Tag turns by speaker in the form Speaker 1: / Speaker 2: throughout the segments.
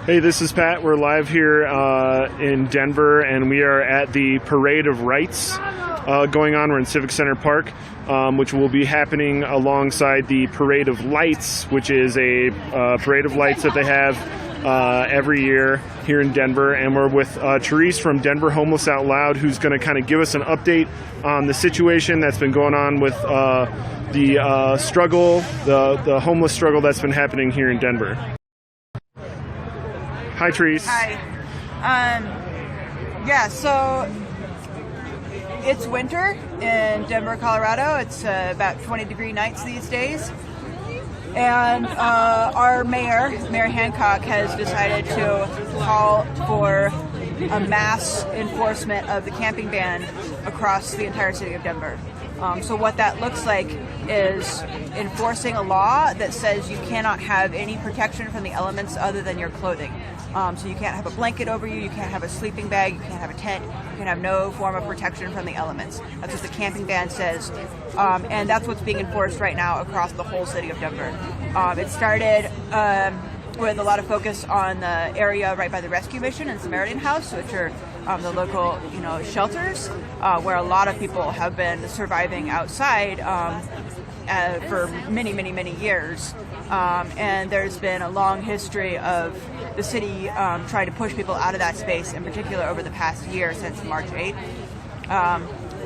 Speaker 1: Hey, this is Pat. We're live here in Denver, and we are at the Parade of Rights going on. We're in Civic Center Park, which will be happening alongside the Parade of Lights, which is a parade of lights that they have every year here in Denver. And we're with Therese from Denver Homeless Out Loud, who's going to kind of give us an update on the situation that's been going on with the struggle, the homeless struggle that's been happening here in Denver. Hi, Therese.
Speaker 2: Hi. Yeah, so it's winter in Denver, Colorado. It's about 20-degree nights these days. And our Mayor Hancock, has decided to call for a mass enforcement of the camping ban across the entire city of Denver. So what that looks like is enforcing a law that says you cannot have any protection from the elements other than your clothing. So you can't have a blanket over you, you can't have a sleeping bag, you can't have a tent, you can have no form of protection from the elements. That's what the camping ban says. And that's what's being enforced right now across the whole city of Denver. It started with a lot of focus on the area right by the Rescue Mission and Samaritan House, which are the local, shelters, where a lot of people have been surviving outside for many, many, many years. And there's been a long history of the city trying to push people out of that space, in particular over the past year since March 8th,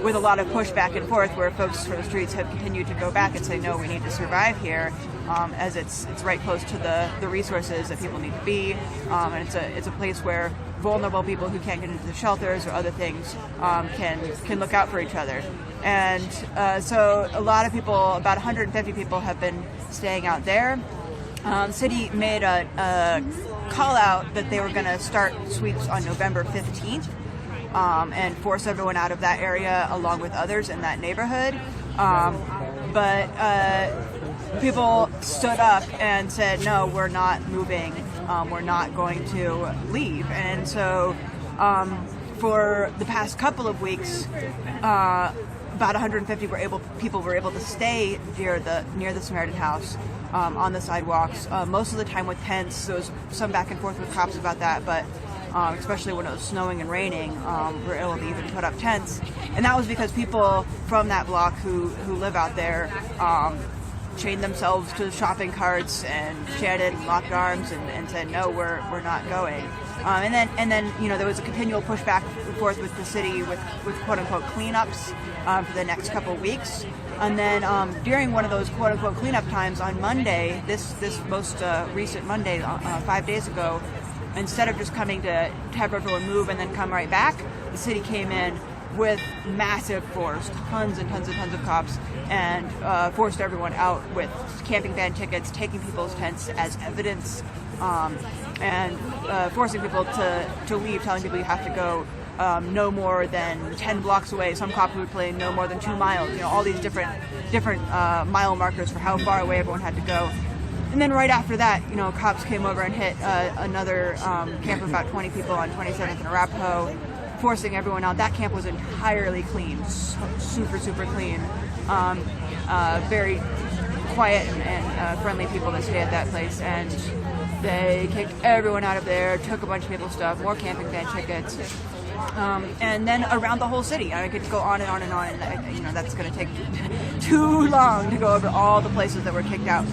Speaker 2: with a lot of push back and forth where folks from the streets have continued to go back and say, no, we need to survive here, as it's right close to the resources that people need to be, and it's a place where vulnerable people who can't get into the shelters or other things can look out for each other. And so a lot of people, about 150 people, have been staying out there. The city made a call out that they were going to start sweeps on November 15th and force everyone out of that area along with others in that neighborhood. But people stood up and said, no, we're not moving. We're not going to leave. And so for the past couple of weeks, about 150 people were able to stay near the Samaritan House on the sidewalks, most of the time with tents. There was some back and forth with cops about that, but especially when it was snowing and raining, we were able to even put up tents. And that was because people from that block who live out there chained themselves to shopping carts and chanted and locked arms and said, no, we're not going. And then there was a continual push back and forth with the city with quote unquote cleanups for the next couple of weeks. And then during one of those quote unquote cleanup times on Monday, this most recent Monday, 5 days ago, instead of just coming to have everyone move and then come right back, the city came in with massive force, tons and tons of cops, and forced everyone out with camping ban tickets, taking people's tents as evidence, and forcing people to leave, telling people you have to go no more than 10 blocks away. Some cops would play no more than 2 miles. All these different mile markers for how far away everyone had to go. And then right after that, cops came over and hit another camp of about 20 people on 27th and Arapahoe, forcing everyone out. That camp was entirely clean, super clean. Very quiet and friendly people that stay at that place, and they kicked everyone out of there, took a bunch of people's stuff, more camping ban tickets, and then around the whole city. I could go on and on and on, and that's going to take too long to go over all the places that were kicked out.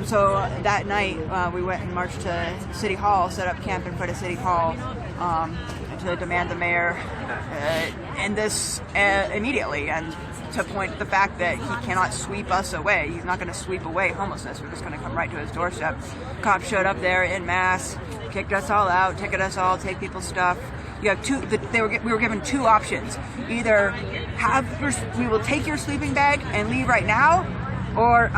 Speaker 2: So that night, we went and marched to City Hall, set up camp in front of City Hall, to demand the mayor end this immediately, and to point the fact that he cannot sweep us away. He's not going to sweep away homelessness. We're just going to come right to his doorstep. Cops showed up there en masse, kicked us all out, ticketed us all, take people's stuff. You have we were given two options: either we will take your sleeping bag and leave right now, or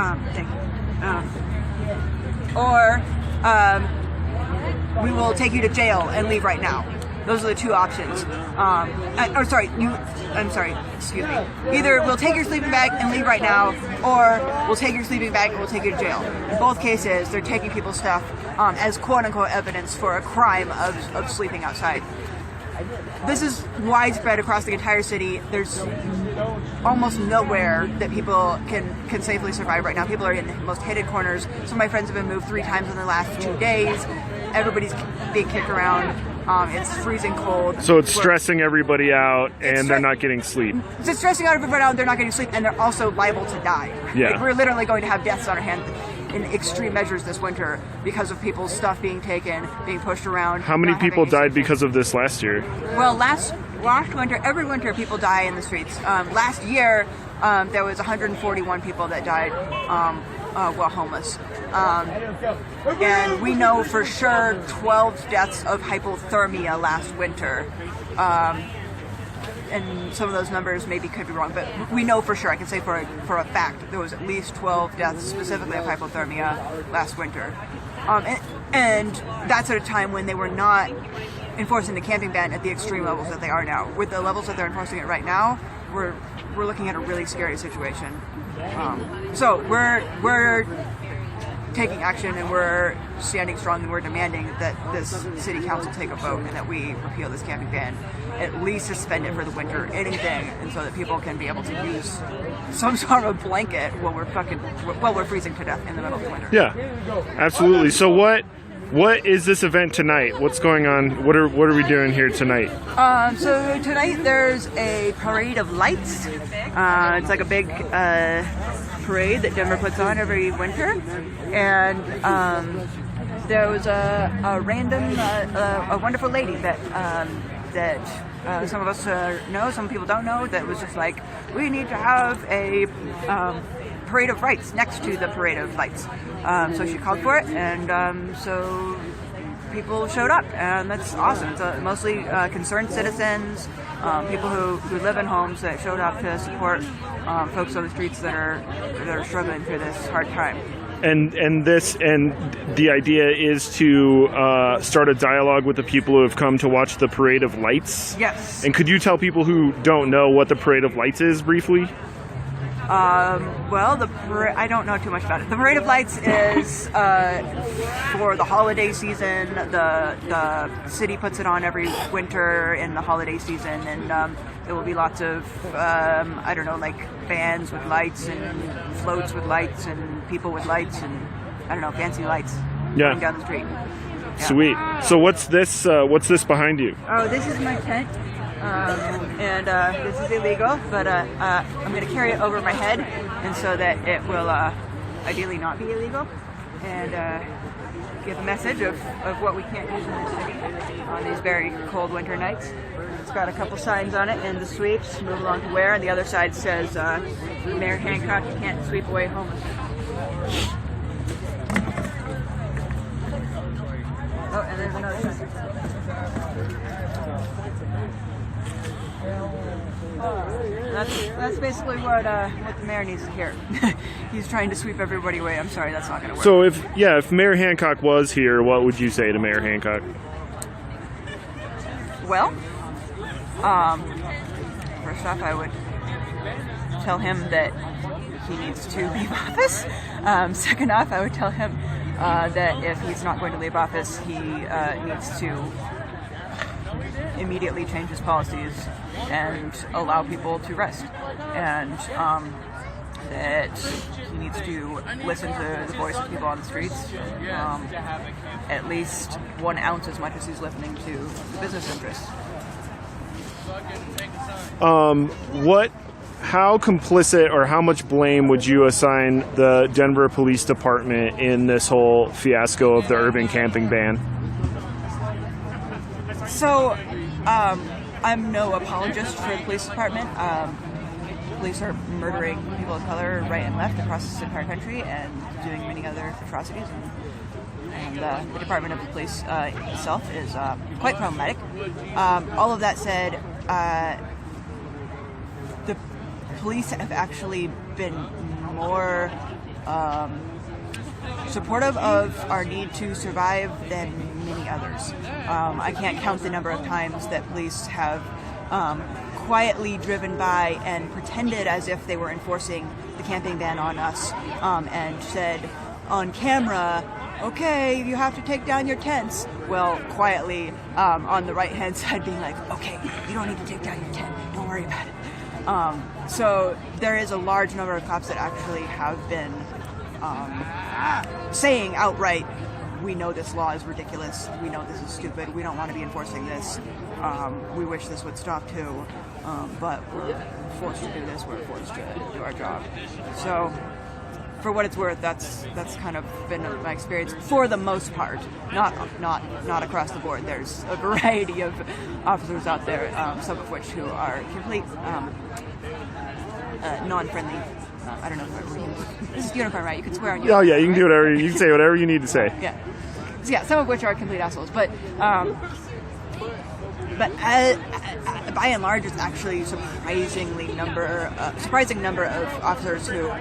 Speaker 2: we will take you to jail and leave right now. Those are the two options. Excuse me. Either we'll take your sleeping bag and leave right now, or we'll take your sleeping bag and we'll take you to jail. In both cases, they're taking people's stuff as quote-unquote evidence for a crime of sleeping outside. This is widespread across the entire city. There's almost nowhere that people can safely survive right now. People are in the most hidden corners. Some of my friends have been moved 3 times in the last 2 days. Everybody's being kicked around. It's freezing cold.
Speaker 1: So it's stressing everybody out, and they're not getting sleep.
Speaker 2: It's stressing out everybody out. They're not getting sleep, and they're also liable to die.
Speaker 1: Yeah.
Speaker 2: Like, we're literally going to have deaths on our hands in extreme measures this winter because of people's stuff being taken, being pushed around.
Speaker 1: How many people died because of this last year?
Speaker 2: Well, last winter, every winter people die in the streets. Last year, there was 141 people that died while homeless. And we know for sure 12 deaths of hypothermia last winter. And some of those numbers maybe could be wrong, but we know for sure, I can say for a fact, there was at least 12 deaths specifically of hypothermia last winter. And that's at a time when they were not enforcing the camping ban at the extreme levels that they are now. With the levels that they're enforcing it right now, we're looking at a really scary situation. So we're taking action, and we're standing strong, and we're demanding that this city council take a vote and that we repeal this camping ban, at least suspend it for the winter, anything, and so that people can be able to use some sort of blanket while we're freezing to death in the middle of the winter.
Speaker 1: Yeah, absolutely. So what is this event tonight? What's going on? What are we doing here tonight?
Speaker 2: So tonight there's a parade of lights. It's like a big parade that Denver puts on every winter, and there was a random, a wonderful lady that some of us know, some people don't know, that was just like, we need to have a parade of lights next to the parade of lights. So she called for it, and so people showed up, and that's awesome. It's mostly concerned citizens, people who live in homes that showed up to support folks on the streets that are struggling through this hard time.
Speaker 1: And the idea is to start a dialogue with the people who have come to watch the Parade of Lights.
Speaker 2: Yes.
Speaker 1: And could you tell people who don't know what the Parade of Lights is briefly?
Speaker 2: Well, I don't know too much about it. The Parade of Lights is for the holiday season. The city puts it on every winter in the holiday season, and there will be lots of like bands with lights and floats with lights and people with lights and fancy lights going down the street. Yeah.
Speaker 1: Sweet. So what's this behind you?
Speaker 2: Oh, this is my tent. And this is illegal, but I'm going to carry it over my head, and so that it will ideally not be illegal, and give a message of what we can't use in this city on these very cold winter nights. It's got a couple signs on it, and the sweeps, move along to where, and the other side says, Mayor Hancock, you can't sweep away homeless. Oh, and there's another sign. That's basically what the mayor needs to hear. He's trying to sweep everybody away. I'm sorry, that's not going to work.
Speaker 1: So if Mayor Hancock was here, what would you say to Mayor Hancock?
Speaker 2: Well, first off, I would tell him that he needs to leave office. Second off, I would tell him that if he's not going to leave office, he needs to immediately change his policies and allow people to rest, and that he needs to listen to the voice of people on the streets, at least 1 ounce as much as he's listening to the business interests.
Speaker 1: How complicit or how much blame would you assign the Denver Police Department in this whole fiasco of the urban camping ban?
Speaker 2: So, I'm no apologist for the police department. Police are murdering people of color right and left across this entire country and doing many other atrocities. And the Department of Police itself is quite problematic. All of that said, the police have actually been more supportive of our need to survive than many others. I can't count the number of times that police have quietly driven by and pretended as if they were enforcing the camping ban on us, and said on camera, okay, you have to take down your tents. Well, quietly on the right-hand side being like, okay, you don't need to take down your tent. Don't worry about it. So there is a large number of cops that actually have been saying outright, we know this law is ridiculous, we know this is stupid, we don't want to be enforcing this, we wish this would stop too, but we're forced to do this, we're forced to do our job. So for what it's worth, that's kind of been my experience for the most part. Not across the board. There's a variety of officers out there, some of which who are complete non-friendly. I don't know if this is unicorn, right? You can swear on unicorn.
Speaker 1: Oh yeah, you can
Speaker 2: right?
Speaker 1: do whatever you can say whatever you need to say.
Speaker 2: Yeah, so, yeah. Some of which are complete assholes, but by and large, it's actually a surprising number of officers who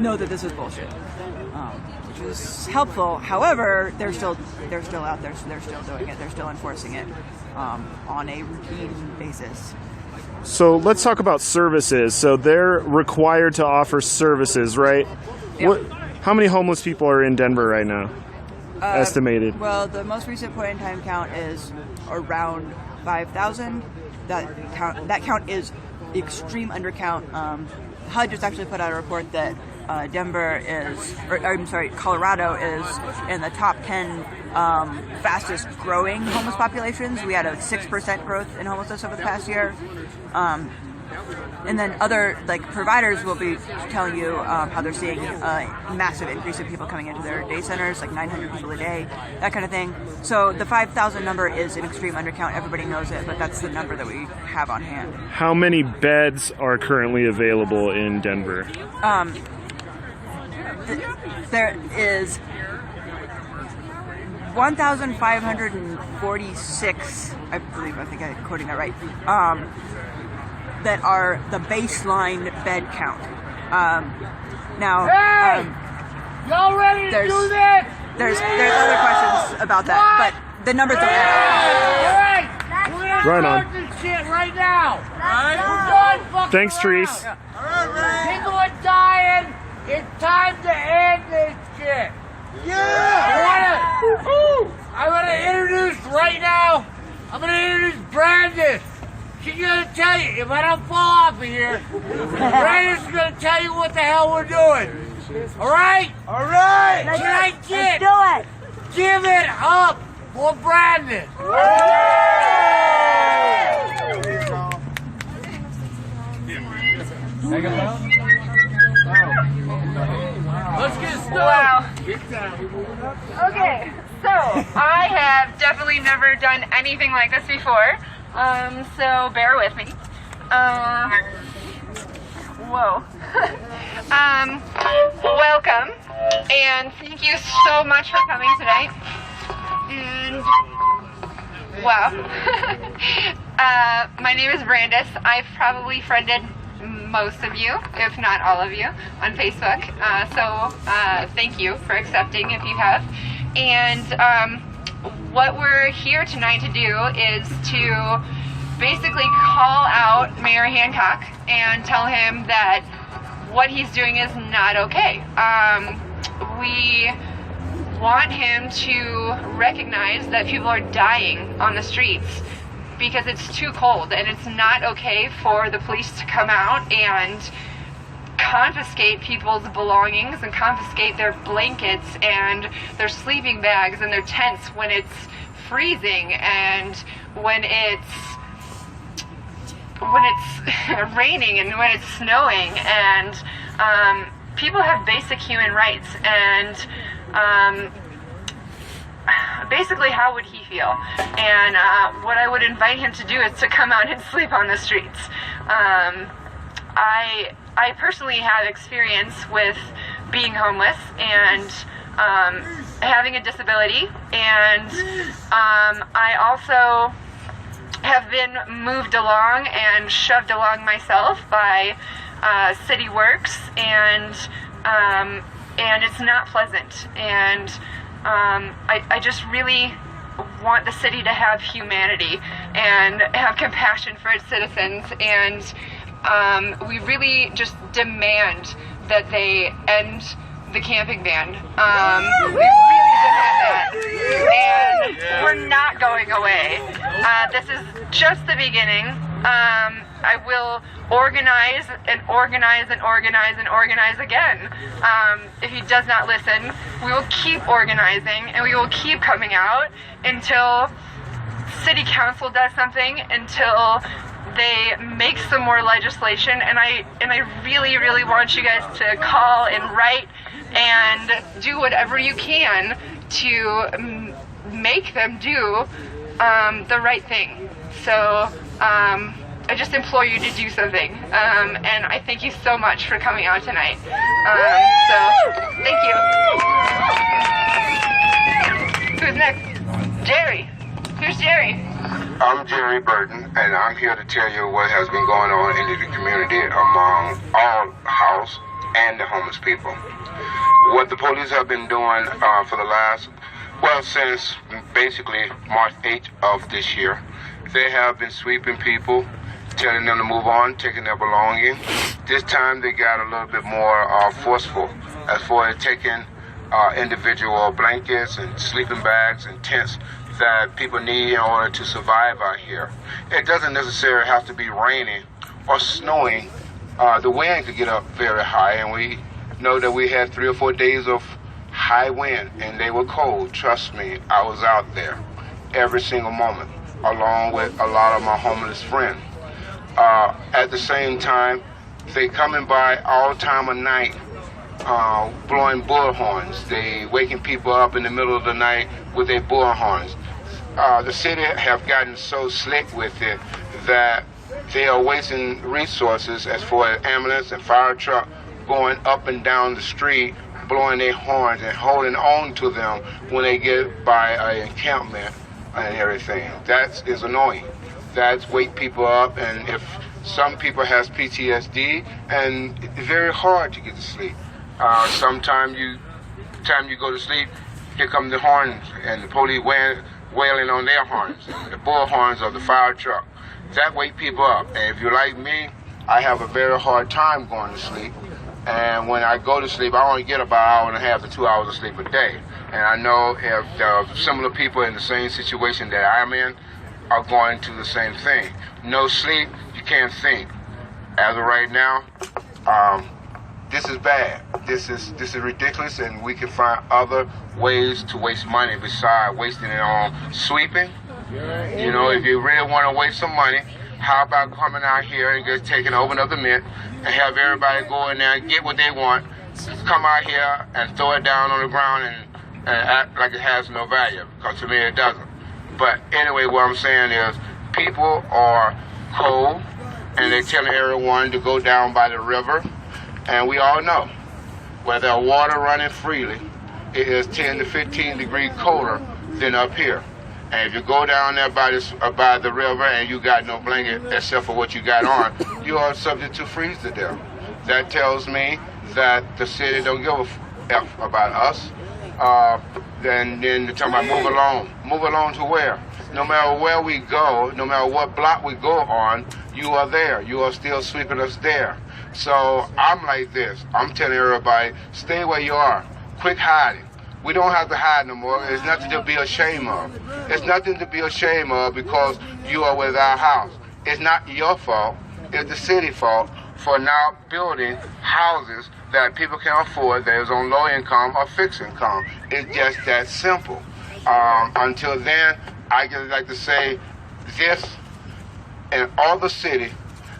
Speaker 2: know that this is bullshit, which is helpful. However, they're still out there, so they're still doing it. They're still enforcing it on a routine basis.
Speaker 1: So let's talk about services. So they're required to offer services, right?
Speaker 2: Yeah.
Speaker 1: How many homeless people are in Denver right now? Estimated.
Speaker 2: Well, the most recent point in time count is around 5,000. That count is extreme undercount. HUD just actually put out a report that Colorado is in the top 10 fastest growing homeless populations. We had a 6% growth in homelessness over the past year. And then other providers will be telling you how they're seeing a massive increase in people coming into their day centers, like 900 people a day, that kind of thing. So the 5,000 number is an extreme undercount. Everybody knows it, but that's the number that we have on hand.
Speaker 1: How many beds are currently available in Denver?
Speaker 2: There is 1,546, I think I'm quoting that right, that are the baseline bed count. Now,
Speaker 3: y'all ready to do this?
Speaker 2: There's other questions about that, but the numbers don't add
Speaker 3: Alright, we're gonna
Speaker 1: Right
Speaker 3: start
Speaker 1: on.
Speaker 3: this shit right now. Alright, we're done fucking
Speaker 1: Thanks,
Speaker 3: around.
Speaker 1: Therese.
Speaker 3: People are dying. It's time to end this shit. I want to introduce right now. I'm gonna introduce Brandis. She's gonna tell you if I don't fall off of here. Brandis is gonna tell you what the hell we're doing. All right? All right. Let's do it. Give it up for Brandis. Let's get started.
Speaker 4: Wow. Okay, so I have definitely never done anything like this before, so bear with me. Whoa. Welcome, and thank you so much for coming tonight. And wow. My name is Brandis. I've probably friended most of you, if not all of you, on Facebook. So thank you for accepting if you have. And what we're here tonight to do is to basically call out Mayor Hancock and tell him that what he's doing is not okay. We want him to recognize that people are dying on the streets because it's too cold, and it's not okay for the police to come out and confiscate people's belongings and confiscate their blankets and their sleeping bags and their tents when it's freezing and when it's raining and when it's snowing. And people have basic human rights, and basically, how would he feel? And what I would invite him to do is to come out and sleep on the streets. I personally have experience with being homeless and having a disability, and I also have been moved along and shoved along myself by city works, and it's not pleasant. And I just really want the city to have humanity and have compassion for its citizens, and we really just demand that they end the camping ban. We really demand that, and we're not going away. This is just the beginning. I will organize and organize and organize and organize again. If he does not listen, we will keep organizing and we will keep coming out until City Council does something, until they make some more legislation. And I really, really want you guys to call and write and do whatever you can to make them do the right thing. So I just implore you to do something. And I thank you so much for coming out tonight. So thank you. Who's next? Jerry. Who's Jerry?
Speaker 5: I'm Jerry Burton, and I'm here to tell you what has been going on in the community among all house and the homeless people. What the police have been doing for the last, since basically March 8th of this year, they have been sweeping people, telling them to move on, taking their belongings. This time they got a little bit more forceful as far as taking individual blankets and sleeping bags and tents that people need in order to survive out here. It doesn't necessarily have to be raining or snowing. The wind could get up very high, and we know that we had 3 or 4 days of high wind, and they were cold. Trust me, I was out there every single moment, along with a lot of my homeless friends. At the same time, they coming by all time of night, blowing bullhorns. They waking people up in the middle of the night with their bullhorns. The city have gotten so slick with it that they are wasting resources as far as ambulance and fire truck going up and down the street, blowing their horns and holding on to them when they get by an encampment and everything. That is annoying. That's wake people up, and if some people has PTSD, and it's very hard to get to sleep. Time you go to sleep, here come the horns and the police wailing on their horns, the bull horns of the fire truck. That wake people up. And if you're like me, I have a very hard time going to sleep. And when I go to sleep, I only get about 1.5 hours to 2 hours of sleep a day. And I know if similar people in the same situation that I'm in are going through the same thing. No sleep, you can't think. As of right now, this is bad. This is ridiculous, and we can find other ways to waste money besides wasting it on sweeping. You know, if you really want to waste some money, how about coming out here and just open up the mint and have everybody go in there and get what they want, come out here and throw it down on the ground and act like it has no value, because to me it doesn't. But anyway, what I'm saying is people are cold, and they're telling everyone to go down by the river. And we all know where there's water running freely, it is 10 to 15 degrees colder than up here. And if you go down there by the river and you got no blanket except for what you got on, you are subject to freeze to death. That tells me that the city don't give a F about us. Then they're talking about move along. Move along to where? No matter where we go, no matter what block we go on, you are there. You are still sweeping us there. So I'm like this. I'm telling everybody, stay where you are. Quit hiding. We don't have to hide no more. There's nothing to be ashamed of. It's nothing to be ashamed of because you are with our house. It's not your fault. It's the city's fault for now building houses that people can afford, that is on low income or fixed income. It's just that simple. Until then, I just like to say this: in all the city,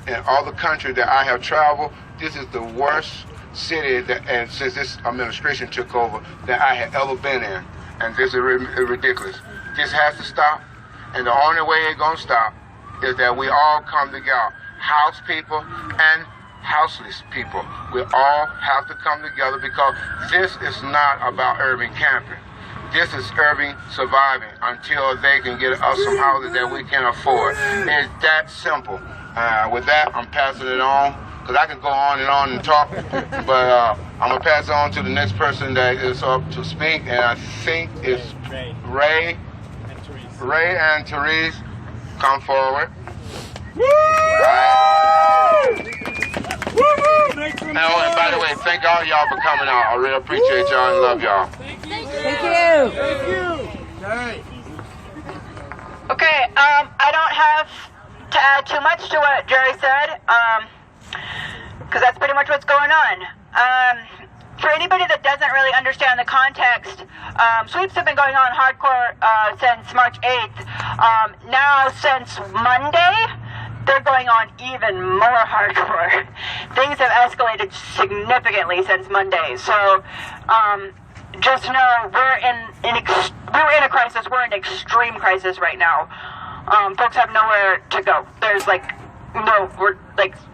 Speaker 5: in all the country that I have traveled, this is the worst city that, and since this administration took over, that I had ever been in. And this is ridiculous. This has to stop, and the only way it's going to stop is that we all come together, house people and houseless people. We all have to come together, because this is not about urban camping. This is urban surviving until they can get us some houses that we can afford. It's that simple. With that, I'm passing it on, because I can go on and talk, but I'm going to pass it on to the next person that is up to speak, and I think it's Ray and Therese. Come forward. Oh, and by the way, thank all y'all for coming out. I really appreciate y'all and love y'all.
Speaker 2: Thank you.
Speaker 4: Okay, I don't have
Speaker 6: to add too much to what Jerry said, because that's pretty much what's going on. For anybody that doesn't really understand the context, sweeps have been going on hardcore since March 8th. Now, since Monday, they're going on even more hardcore. Things have escalated significantly since Monday. So, just know we're in a crisis. We're in extreme crisis right now. Folks have nowhere to go. There's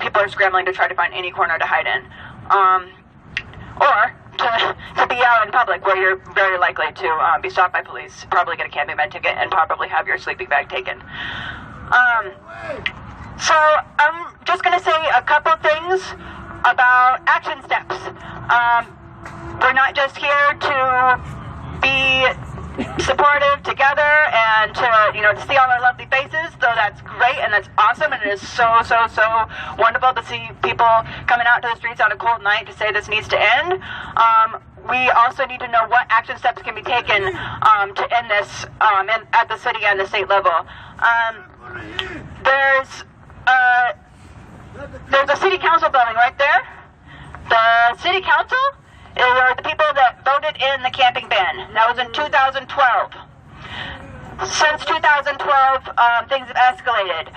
Speaker 6: people are scrambling to try to find any corner to hide in. Or to be out in public where you're very likely to be stopped by police, probably get a camping bed ticket, and probably have your sleeping bag taken. So I'm just going to say a couple things about action steps. We're not just here to be supportive together and to see all our lovely faces, though that's great and that's awesome, and it is so wonderful to see people coming out to the streets on a cold night to say this needs to end. We also need to know what action steps can be taken to end this at the city and the state level. There's a city council building right there. The city council are the people that voted in the camping ban. That was in 2012. Since 2012, things have escalated.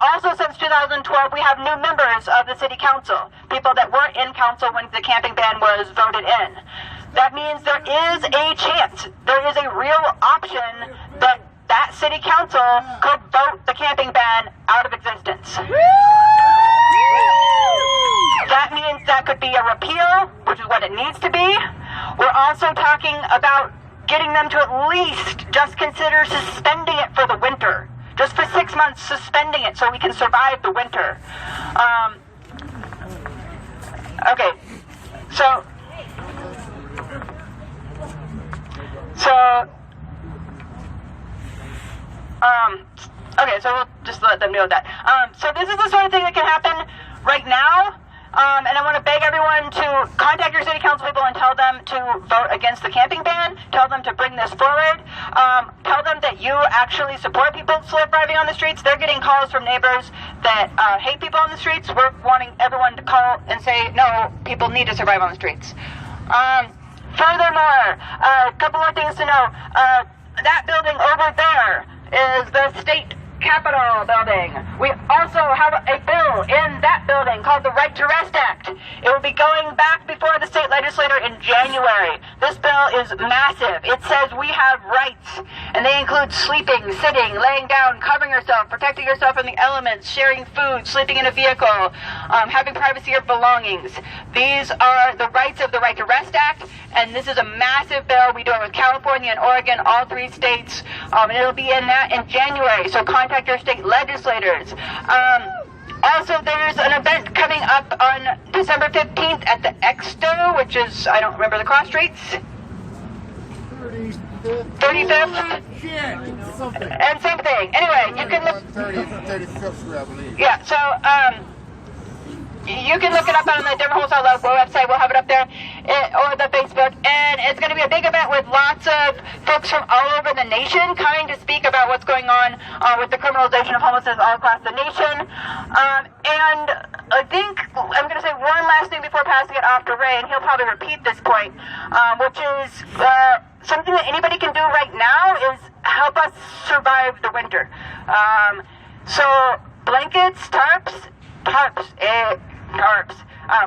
Speaker 6: Also, since 2012, we have new members of the city council, people that weren't in council when the camping ban was voted in. That means there is a chance, there is a real option that city council could vote the camping ban out of existence. That means that could be a repeal, which is what it needs to be. We're also talking about getting them to at least just consider suspending it for the winter. Just for 6 months, suspending it so we can survive the winter. Okay, so we'll just let them know that. So this is the sort of thing that can happen right now. And I want to beg everyone to contact your city council people and tell them to vote against the camping ban. Tell them to bring this forward. Tell them that you actually support people surviving on the streets. They're getting calls from neighbors that hate people on the streets. We're wanting everyone to call and say, no, people need to survive on the streets. Furthermore, a couple more things to know. That building over there is the state Capitol building. We also have a bill in that building called the Right to Rest Act. It will be going back before the state legislature in January. This bill is massive. It says we have rights, and they include sleeping, sitting, laying down, covering yourself, protecting yourself from the elements, sharing food, sleeping in a vehicle, having privacy of belongings. These are the rights of the Right to Rest Act, and this is a massive bill. We do it with California and Oregon, all 3 states, and it'll be in January. So contact your state legislators. Also, there's an event coming up on December 15th at the Exto, which is, I don't remember the cross streets. 35th? And something. Anyway, you can look.
Speaker 3: 35th, I believe.
Speaker 6: Yeah, so, you can look it up on the Denver Wholesale Local website. We'll have it up there, or the Facebook. And it's going to be a big event with lots of folks from all over the nation coming to speak about what's going on with the criminalization of homelessness all across the nation. And I think I'm going to say one last thing before passing it off to Ray, and he'll probably repeat this point, which is something that anybody can do right now is help us survive the winter. So blankets, tarps,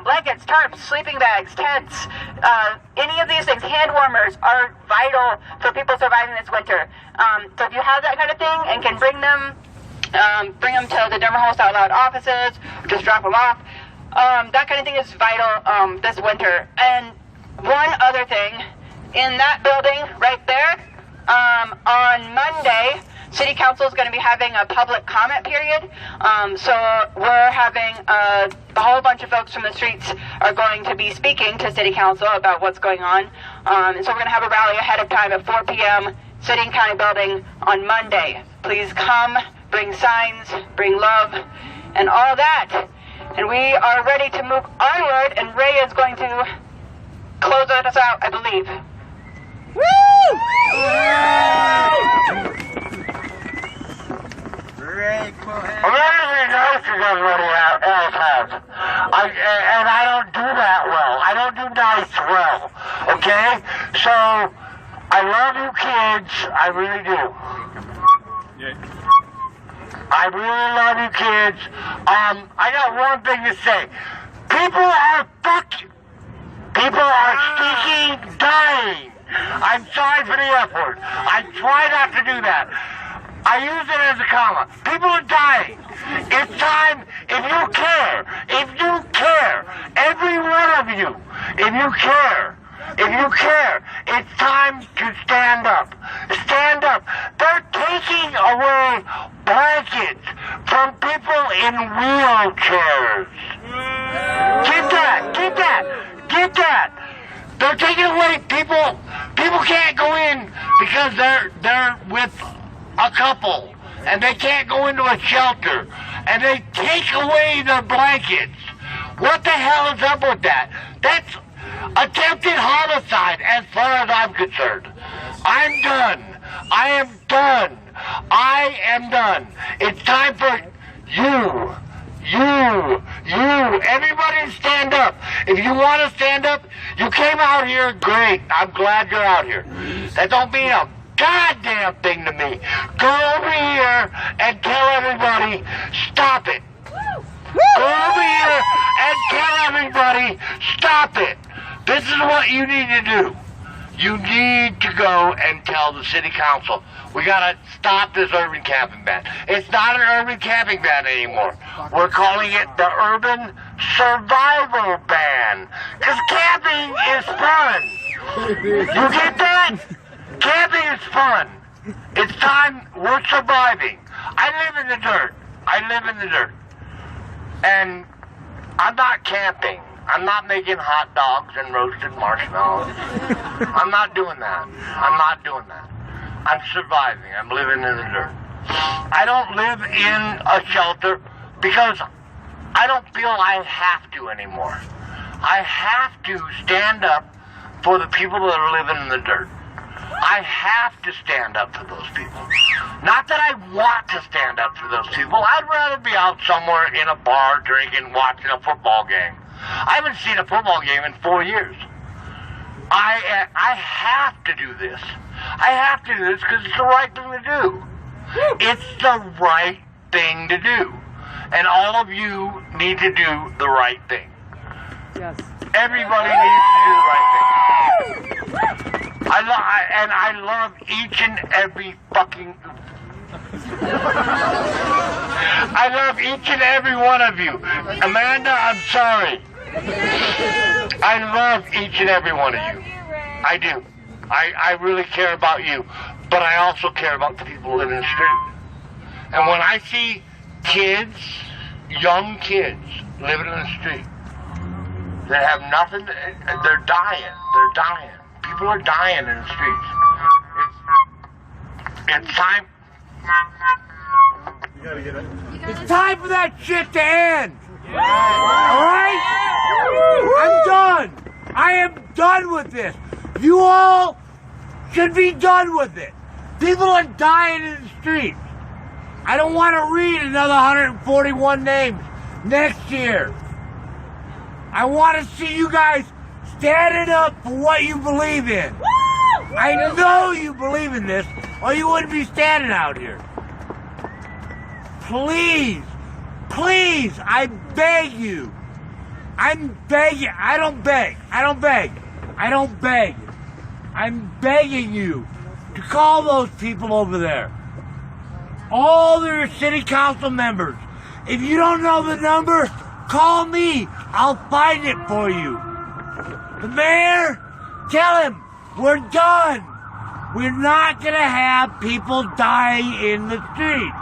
Speaker 6: blankets, tarps, sleeping bags, tents, any of these things, hand warmers are vital for people surviving this winter. So if you have that kind of thing and can bring them to the Denver Host Out Loud offices, or just drop them off, that kind of thing is vital this winter. And one other thing, in that building right there, on Monday, City Council is going to be having a public comment period. So we're having a whole bunch of folks from the streets are going to be speaking to City Council about what's going on. And so we're going to have a rally ahead of time at 4 p.m. City and County Building on Monday. Please come, bring signs, bring love, and all that. And we are ready to move onward, and Ray is going to close us out, I believe. Woo!
Speaker 1: Very
Speaker 3: great quote.
Speaker 7: I'm really nice as everybody else has. And I don't do that well. I don't do nice well. Okay? So, I love you kids. I really do. I really love you kids. I got one thing to say. People are stinking dying. I'm sorry for the F word. I try not to do that. I use it as a comma. People are dying. It's time, if you care, every one of you, if you care, it's time to stand up. Stand up. They're taking away blankets from people in wheelchairs. Get that. They're taking away people can't go in because they're with a couple and they can't go into a shelter and they take away their blankets. What the hell is up with that? That's attempted homicide as far as I'm concerned. I'm done. I am done. It's time for you, everybody stand up. If you want to stand up, you came out here, great. I'm glad you're out here. That don't mean a goddamn thing to me. Go over here and tell everybody, stop it. Go over here and tell everybody, stop it. This is what you need to do. You need to go and tell the city council, we gotta stop this urban camping ban. It's not an urban camping ban anymore. We're calling it the urban survival ban. Because camping is fun. You get that? Camping is fun. It's time, we're surviving. I live in the dirt. And I'm not camping. I'm not making hot dogs and roasted marshmallows. I'm not doing that. I'm surviving. I'm living in the dirt. I don't live in a shelter because I don't feel I have to anymore. I have to stand up for the people that are living in the dirt. I have to stand up for those people. Not that I want to stand up for those people. I'd rather be out somewhere in a bar drinking, watching a football game. I haven't seen a football game in 4 years. I have to do this. I have to do this because it's the right thing to do. It's the right thing to do. And all of you need to do the right thing.
Speaker 2: Yes.
Speaker 7: Everybody needs to do the right thing. I love each and every fucking... I love each and every one of you. Amanda, I'm sorry. I love each and every one of you. I do. I really care about you. But I also care about the people living in the street. And when I see kids, young kids, living in the street, that have nothing, they're dying. People are dying in the streets. It's time.
Speaker 3: It's time for that shit to end. Alright? I'm done. I am done with this. You all should be done with it. People are dying in the streets. I don't want to read another 141 names next year. I want to see you guys standing up for what you believe in. I know you believe in this, or you wouldn't be standing out here. Please, I beg you. I'm begging. I don't beg. I'm begging you to call those people over there. All their city council members. If you don't know the number, call me. I'll find it for you. The mayor, tell him we're done. We're not going to have people dying in the streets.